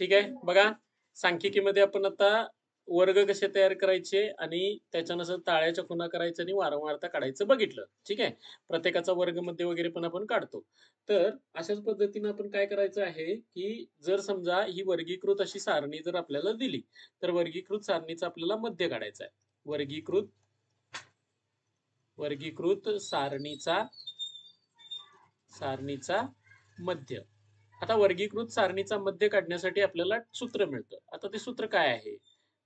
ठीक आहे. बघा, सांख्यिकीमध्ये आपण आता वर्ग कसे तयार करायचे आणि त्याच्यानुसार ताळ्याच्या खुणा करायचं आणि वारंवारता काढायचं बघितलं. ठीक आहे. प्रत्येकाचा वर्गमध्ये वगैरे पण आपण काढतो. तर अशाच पद्धतीनं आपण काय करायचं आहे, की जर समजा ही वर्गीकृत अशी सारणी जर आपल्याला दिली, तर वर्गीकृत सारणीचा आपल्याला मध्य काढायचा आहे. वर्गीकृत सारणीचा मध्य. आता वर्गीकृत सारणीचा मध्य काढण्यासाठी आपल्याला सूत्र मिळतं. आता ते सूत्र काय आहे?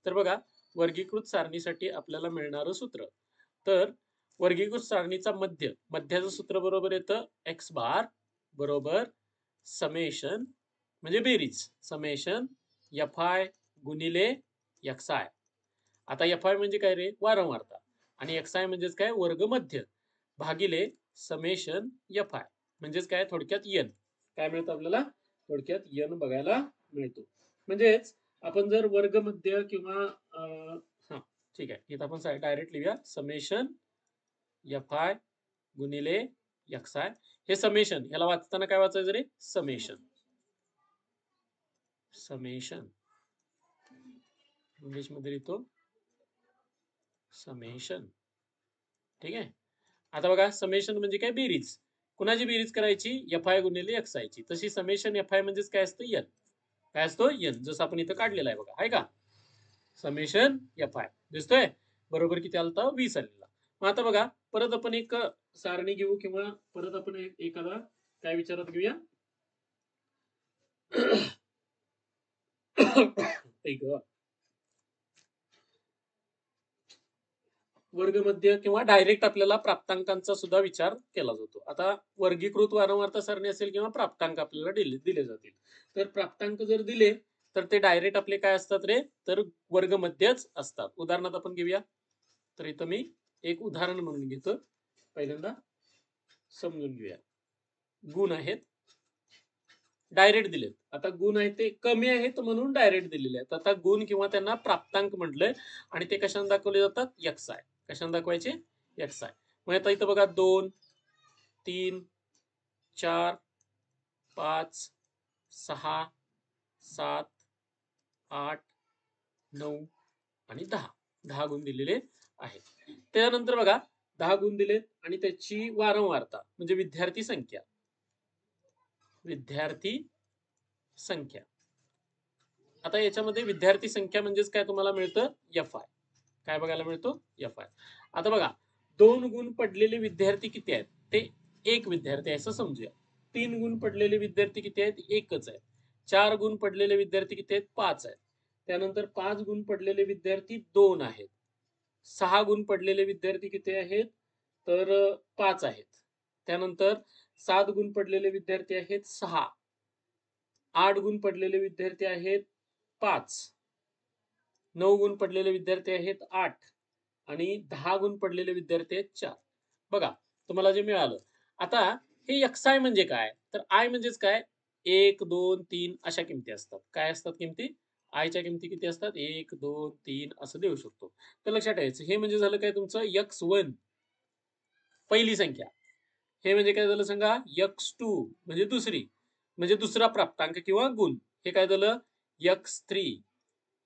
तर बघा, वर्गीकृत सारणीसाठी आपल्याला मिळणारं सूत्र. तर वर्गीकृत सारणीचा मध्याचं सूत्र बरोबर येतं एक्स बार बरोबर समेशन म्हणजे बेरीज समेशन एफ आय गुणिले एक्स आय. आता एफ आय म्हणजे काय रे? वारंवारता. आणि एक्स आय म्हणजेच काय? वर्ग मध्य भागिले समेशन एफ आय म्हणजेच काय? थोडक्यात एन. काय मिळतं आपल्याला? थोडक्यात एन बघायला मिळतो. म्हणजेच आपण जर वर्ग मध्य किंवा हा ठीक आहे, इथं आपण डायरेक्ट लिहूया समेशन एफ आय गुणिले एक्स आय. हे समेशन, याला वाचताना काय वाचायचं रे? समेशन इंग्लिश मध्ये लिहितो समेशन. ठीक आहे. आता बघा, समेशन म्हणजे काय? बेरीज. कुणाची बेरीज करायची? एफ आय गुणिले एक्स आय ची. तशी समेशन एफ आय म्हणजेच काय असतं? एन. काय असतो? एन. जसं आपण इथं काढलेलं आहे बघा, आहे का? समेशन एफ आय दिसतोय बरोबर. किती आलता? 20 आलेला. मग आता बघा, परत आपण एक सारणी घेऊ किंवा परत आपण एखादा काय विचारात घेऊया. वर्गमध्य किंवा डायरेक्ट आपल्याला प्राप्तांकांचा सुद्धा विचार केला जातो. आता वर्गीकृत वारंवारता सारणी असेल किंवा प्राप्तांक आपल्याला दिले जातील. तर प्राप्तांक जर दिले तर ते डायरेक्ट आपले काय असतात रे? तर वर्गमध्यच असतात. उदाहरणार्थ आपण घेऊया. तर इथं मी एक उदाहरण म्हणून घेतो. पहिल्यांदा समजून घेऊया. गुण आहेत, डायरेक्ट दिलेत. आता गुण आहेत ते कमी आहेत म्हणून डायरेक्ट दिलेले आहेत. आता गुण किंवा त्यांना प्राप्तांक म्हटलंय आणि ते कशाने दाखवले जातात? X I. कशाने दाखवायचे? X I. मग आता इथं बघा 2, 3, 4, 5, 6, 7, 8, 9 आणि 10. 10 गुण दिलेले आहेत. त्यानंतर बघा 10 गुण दिलेत आणि त्याची वारंवारता म्हणजे विद्यार्थी संख्या. आता याच्यामध्ये विद्यार्थी संख्या म्हणजेच काय तुम्हाला मिळतं? F I. काय बघायला मिळतो? F I. आता बघा, 2 गुण पडलेले विद्यार्थी किती आहेत? ते एक विद्यार्थी आहे असं समजूया. 3 गुण पडलेले विद्यार्थी किती आहेत? एकच आहे. 4 गुण पडलेले विद्यार्थी किती आहेत? 5 आहेत. त्यानंतर 5 गुण पडलेले विद्यार्थी 2 आहेत. 6 गुण पडलेले विद्यार्थी किती आहेत? तर 5 आहेत. त्यानंतर 7 गुण पडलेले विद्यार्थी आहेत 6. 8 गुण पडलेले विद्यार्थी आहेत 5. 9 गुण पडलेले विद्यार्थी आहेत 8 आणि 10 गुण पडलेले विद्यार्थी आहेत 4. बघा, तुम्हाला जे मिळालं. आता हे एक्स आय म्हणजे काय? तर आय म्हणजेच काय? 1, 2, 3 अशा किमती असतात. काय असतात किमती? आयच्या किमती किती असतात? 1, 2, 3 असं देऊ शकतो. तर लक्षात ठेवायचं, हे म्हणजे झालं काय तुमचं? x1 पहिली संख्या. हे म्हणजे काय झालं सांगा? x2 म्हणजे दुसरी, म्हणजे दुसरा प्राप्तांक किंवा गुण. हे काय झालं? x3.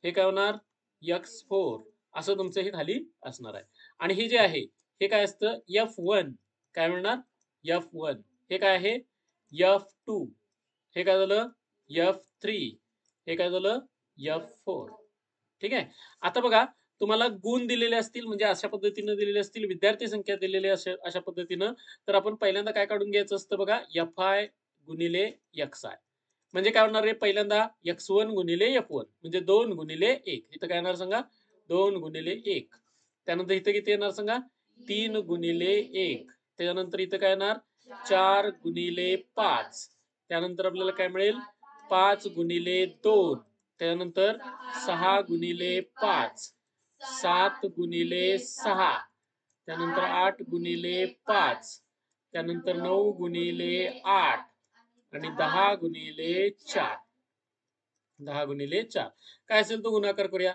हे काय होणार? x4 असं तुमचं हे खाली असणार आहे. आणि हे जे आहे हे काय असतं? f1. काय म्हणणार? f1. हे काय आहे? f2. हे काय झालं? f3. हे काय झालं? f4. ठीक आहे. आता बघा, तुम्हाला गुण दिलेले असतील म्हणजे अशा पद्धतीने दिलेले असतील, विद्यार्थी संख्या दिलेली अशा पद्धतीनं, तर आपण पहिल्यांदा काय काढून घ्यायचं असतं बघा? एफ आय गुणिले एक्स आय. म्हणजे काय होणार रे? पहिल्यांदा x1 गुणिले f1 म्हणजे 2 गुणिले 1. इथं काय येणार सांगा? 2 गुणिले 1. त्यानंतर इथं किती येणार सांगा? 3 गुणिले 1. त्यानंतर इथं काय येणार? 4 गुणिले 5. त्यानंतर आपल्याला काय मिळेल? 5 गुणिले 2. त्यानंतर 6 गुणिले 5. 7 गुणिले 6. त्यानंतर 8 गुणिले 5. त्यानंतर 9 गुणिले 8 आणि 10 गुणिले 4. 10 गुणिले 4 काय असेल तो गुणाकार करूया.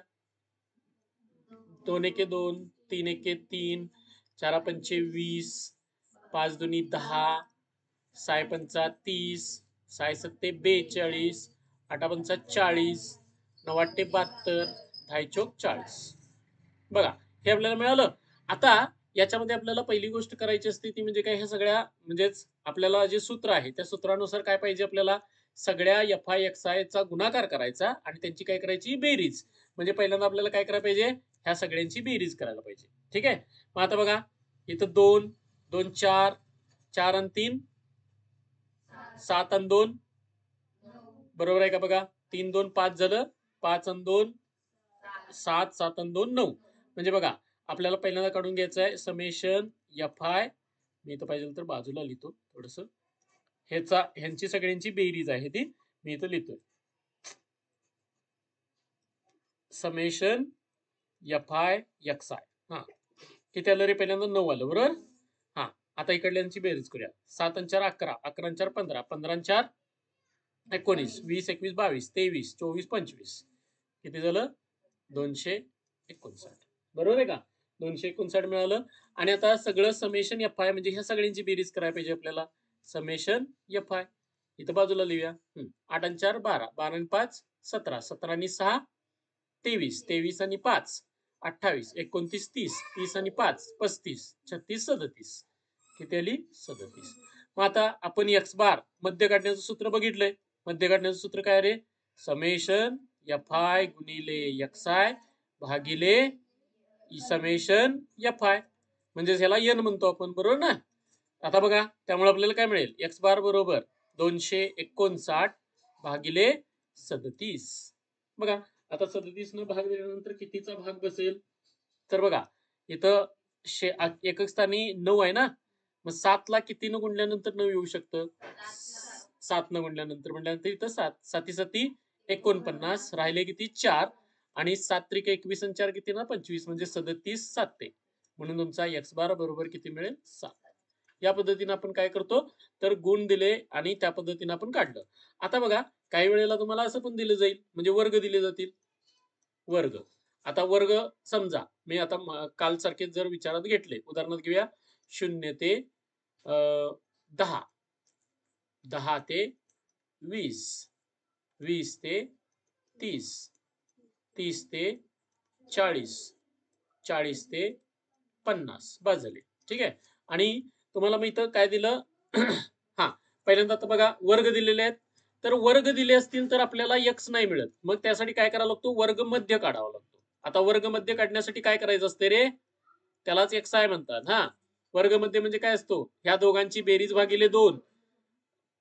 2 एके 2, 3 एके 3, 4 पंचे 20, 5 दुनी 10, 6 पंचा 30, 6 सत्ते 42 8 पंचा 40, 9 8 72, 10 चौक 40. बघा हे आपल्याला मिळालं. आता याच्यामध्ये आपल्याला पहिली गोष्ट करायची असते ती म्हणजे काय, ह्या सगळ्या म्हणजेच आपल्याला जे सूत्र आहे त्या सूत्रानुसार काय पाहिजे आपल्याला, सगळ्या एफ आय एक्स आय चा गुणाकार करायचा आणि त्यांची काय करायची, बेरीज. म्हणजे पहिल्यांदा आपल्याला काय करायला पाहिजे, ह्या सगळ्यांची बेरीज करायला पाहिजे. ठीक आहे. मग आता बघा इथं 2 2 4 4 आणि 3 7 आणि 2 बरोबर आहे का बघा. 3 2 5 झालं, 5 आणि 2 7 7 आणि 2 9. म्हणजे बघा आपल्याला पहिल्यांदा काढून घ्यायचं आहे समेशन एफ आय. मी इथं पाहिजे तर बाजूला लिहितो थोडस, ह्यांची सगळ्यांची बेरीज आहे ती मी इथं लिहितोय. Summation F I X I. हा किती आलं रे, पहिल्यांदा 9 आलं बरोबर. हा आता इकडल्यांची बेरीज करूया. 7 आणि 4 11, 11 आणि 4 15, 15 आणि 4 19, 20 21 22 23 24 25. किती झालं, 259. बरोबर आहे का, 259 मिळालं. आणि आता सगळं समेशन एफ आय म्हणजे ह्या सगळ्यांची बेरीज करायला पाहिजे आपल्याला. समेशन एफ आय इथं बाजूला लिहूया. 8 आणि 4 12, 12 आणि 5 17, 17 आणि 6 23, 23 आणि 5 28, 29 30, 30 आणि 5 35, 36 37. किती आली, 37. मग आता आपण एक्स बार मध्य काढण्याचं सूत्र बघितलंय. मध्य काढण्याचं सूत्र काय रे, समेशन एफ आय गुणिले एक्स आय भागिले समेशन एफ आय, म्हणजे ह्याला एन म्हणतो आपण, बरोबर ना. आता बघा त्यामुळे आपल्याला काय मिळेल, एक्स बार बरोबर 259 भागिले 37. बघा आता 37 न भाग दिल्यानंतर कितीचा भाग बसेल, तर बघा इथं एकक स्थानी 9 आहे ना, मग 7 ला किती न गुणल्यानंतर 9 येऊ शकतं, 7 न गुणल्यानंतर म्हटल्यानंतर इथं 7 7 7 49, राहिले किती 4 आणि 7 त्रिक 21 आणि 4 किती ना 25, म्हणजे 37 7. म्हणून तुमचा एक्स बार बरोबर किती मिळेल, 7. या पद्धतीने आपण काय करतो, तर गुण दिले आणि त्या पद्धतीने आपण काढलं. आता बघा काही वेळेला तुम्हाला असं पण दिलं जाईल, म्हणजे वर्ग दिले जातील. वर्ग, आता वर्ग समजा मी आता काल सारखे जर विचारात घेतले, उदाहरणार्थ घेऊया 0 ते 10, 10 ते 20, 20 ते 30, 30 ते 40, 40 ते 50 बस झाले. ठीक आहे. आणि तुम्हाला मी इथं काय दिलं हा पहिल्यांदा आता बघा वर्ग दिलेले आहेत, तर वर्ग दिले असतील तर आपल्याला एक्स नाही मिळत, मग त्यासाठी काय करावं लागतो, वर्ग मध्य काढावा लागतो. आता वर्ग मध्य काढण्यासाठी काय करायचं असते रे, त्यालाच एक्स आय म्हणतात. हा वर्ग मध्य म्हणजे काय असतो, ह्या दोघांची बेरीज भागिले 2,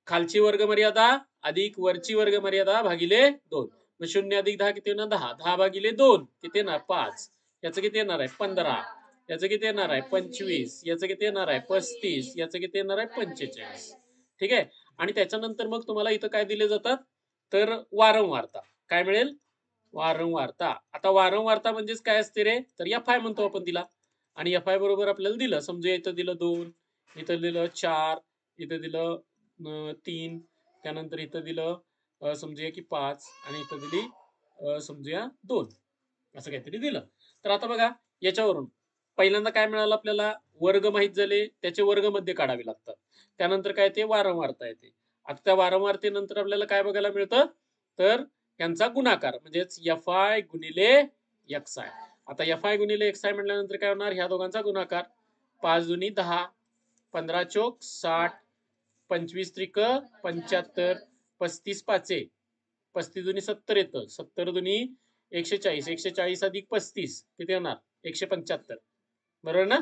खालची वर्ग मर्यादा अधिक वरची वर्ग मर्यादा भागिले 2. मग 0 अधिक 10 किती होणार, 10, 10 भागिले 2 किती येणार 5, याचं किती येणार आहे 15, याचं किती येणार आहे 25, याचं किती येणार आहे 35, याचं किती येणार आहे 45. ठीक आहे. आणि त्याच्यानंतर मग तुम्हाला इथं काय दिले जातात, तर वारंवारता काय मिळेल, वारंवारता. आता वारंवारता म्हणजेच काय असते रे, तर एफ आय म्हणतो आपण तिला. आणि एफ आय बरोबर आपल्याला दिलं, समजा इथं दिलं 2, इथं दिलं 4, इथं दिलं 3, त्यानंतर इथं दिलं समजूया की 5 आणि इथं दिली समजूया 2, असं काहीतरी दिलं. तर आता बघा याच्यावरून पहिल्यांदा काय मिळालं आपल्याला, वर्ग माहित झाले, त्याचे वर्ग मध्ये काढावे लागतात. त्यानंतर काय ते वारंवारता येते. आता त्या वारंवारतेनंतर आपल्याला काय बघायला मिळतं, तर यांचा गुणाकार म्हणजेच एफ आय गुणिले एक्स आय. आता एफ आय गुणिले एक्स आय म्हटल्यानंतर काय होणार, ह्या दोघांचा गुणाकार 5 दुनी 10, 15 चोक 60, 25 त्रिक 75, 35 पाचे 35 दुनी 70 येतं, 70 दुनी 140, 140 अधिक 35 किती येणार 175. बरोबर ना.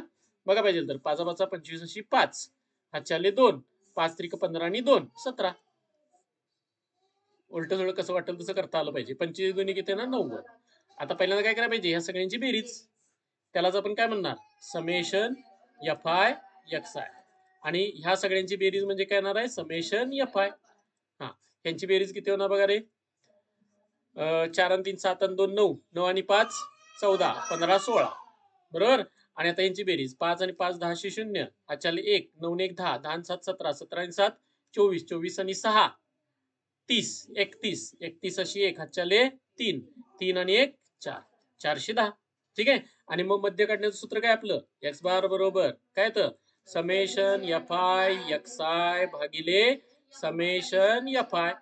बघा पाहिजे तर 5 5 25 अशी 5, हातच्याले 2, 5 त्रिक 15 आणि 2 17. उलट थोडं कसं वाटेल तसं करता आलं पाहिजे. 25 दुनी किती ना 90. आता पहिल्यांदा काय करायला पाहिजे, ह्या सगळ्यांची बेरीज, त्यालाच आपण काय म्हणणार, summation F I X I. आणि ह्या सगळ्यांची बेरीज म्हणजे काय येणार आहे, समेशन एफ आय. हा यांची बेरीज किती होणार बघा रे, 4 आणि 3 7 आणि 2 9, 9 आणि 5 14, 15 16 बरोबर. आणि आता यांची बेरीज 5 आणि 5 10 0, हातच्याले 1, 9 1 10, 10 आणि 7 17, 17 आणि 7 24, 24 आणि 6 30, 31, 31 अशी 1, हातच्याले 3, 3 आणि 1 4, 410. ठीक आहे. आणि मग मध्य काढण्याचं सूत्र काय आपलं, एक्स बार बरोबर काय तर summation F I X I भागिले समेशन एफ आय.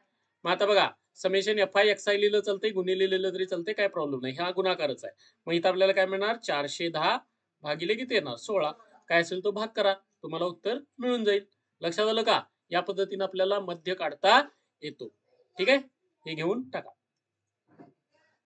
मग आता बघा summation F I X I लिहिलं चालतंय, गुणिले लिहिलं तरी चालतंय, काय प्रॉब्लेम नाही. हा गुणाकारच आहे. मग इथं आपल्याला काय मिळणार? 410 भागिले किती येणार? 16. काय असेल तो भाग करा, तुम्हाला उत्तर मिळून जाईल. लक्षात आलं का? या पद्धतीने आपल्याला मध्य काढता येतो. ठीक आहे, हे घेऊन टाका.